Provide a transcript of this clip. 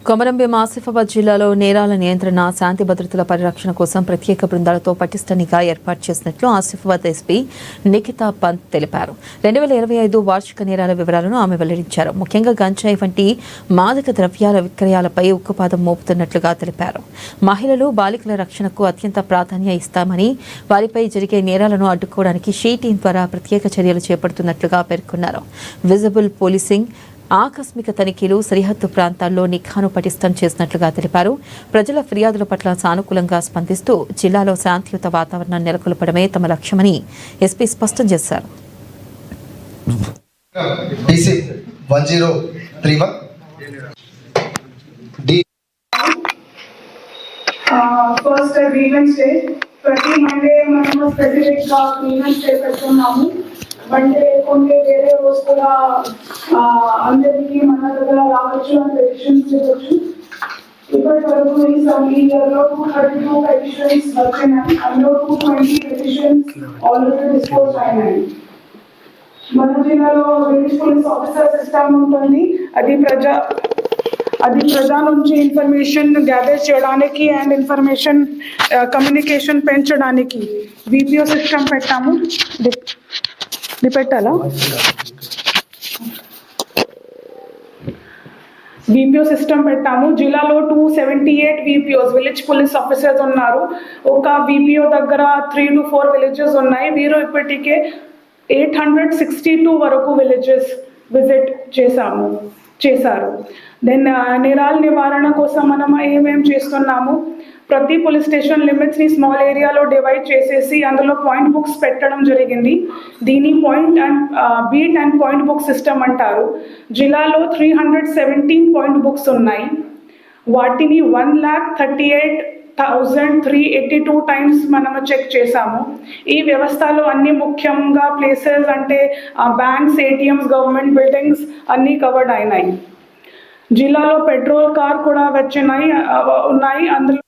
కొమరంభీం ఆసిఫాబాద్ జిల్లాలో నేరాల నియంత్రణ, శాంతి భద్రతల పరిరక్షణ కోసం ప్రత్యేక బృందాలతో పటిష్ట నిఘా ఏర్పాటు చేసినట్లు ఆసిఫాబాద్ ఎస్పీ నిఖితా పంత్ తెలిపారు. 2025 వార్షిక నేరాల వివరాలను ఆమె వెల్లడించారు. ముఖ్యంగా గంజాయి వంటి మాదక ద్రవ్యాల విక్రయాలపై ఉక్కుపాదం మోపుతున్నట్లుగా తెలిపారు. మహిళలు, బాలికల రక్షణకు అత్యంత ప్రాధాన్యం ఇస్తామని, వారిపై జరిగే నేరాలను అడ్డుకోవడానికి షీ టీం ద్వారా ప్రత్యేక చర్యలు చేపడుతున్నట్లుగా పేర్కొన్నారు. విజిబుల్ పోలీసింగ్, ఆకస్మిక తనిఖీలు, సరిహద్దు ప్రాంతాల్లో నిఘాను పటిష్టం చేసినట్లుగా తెలిపారు. ప్రజల ఫిర్యాదుల పట్ల సానుకూలంగా స్పందిస్తూ జిల్లాలో శాంతియుత వాతావరణం నెలకొల్పడమే తమ లక్ష్యమని ఎస్పీ స్పష్టం చేశారు. ఫస్ట్ గ్రీవెన్స్ డే ప్రతి మండే మనము స్పెసిఫిక్ గా గ్రీవెన్స్ డే పెడుతున్నాము. మండే కొన్ని వేరే రోజు కూడా అందరికీ మన దగ్గర రావచ్చు అని పెటిషన్స్ ఇవ్వచ్చు. ఇప్పటి వరకు ఈ ఇయర్లో 232 పెటిషన్స్ వచ్చినాయి. అందులో 220 పెటిషన్స్ ఆల్రెడీ డిస్పోజ్ అయినాయి. మన జిల్లాలో విలేజ్ పోలీస్ ఆఫీసర్ సిస్టమ్ ఉంటుంది. అది ప్రజా నుంచి ఇన్ఫర్మేషన్ గ్యాదర్ చేయడానికి అండ్ ఇన్ఫర్మేషన్ కమ్యూనికేషన్ పెంచడానికి విపిఓ సిస్టమ్ పెట్టాము. పెట్టాలా? విపిఓ సిస్టమ్ పెట్టాము. జిల్లాలో 278 విపిఓస్ విలేజ్ పోలీస్ ఆఫీసర్స్ ఉన్నారు. ఒక విపిఓ దగ్గర 3 to 4 విలేజెస్ ఉన్నాయి. వీరు ఇప్పటికే 862 వరకు విలేజెస్ విజిట్ చేశారు. దెన్ నేరాల నివారణ కోసం మనం ఏమేమి చేస్తున్నాము, ప్రతి పోలీస్ స్టేషన్ లిమిట్స్ని స్మాల్ ఏరియాలో డివైడ్ చేసేసి అందులో పాయింట్ బుక్స్ పెట్టడం జరిగింది. దీని beat and point book system అంటారు. జిల్లాలో 317 పాయింట్ బుక్స్ ఉన్నాయి. వాటిని 1,38,382 టైమ్స్ మనము చెక్ చేసాము. ఈ వ్యవస్థలో అన్ని ముఖ్యంగా ప్లేసెస్ అంటే బ్యాంక్స్, ఏటీఎంస్, గవర్నమెంట్ బిల్డింగ్స్ అన్నీ కవర్డ్ అయినాయి. జిల్లాలో పెట్రోల్ కార్ కూడా ఉన్నాయి. అందులో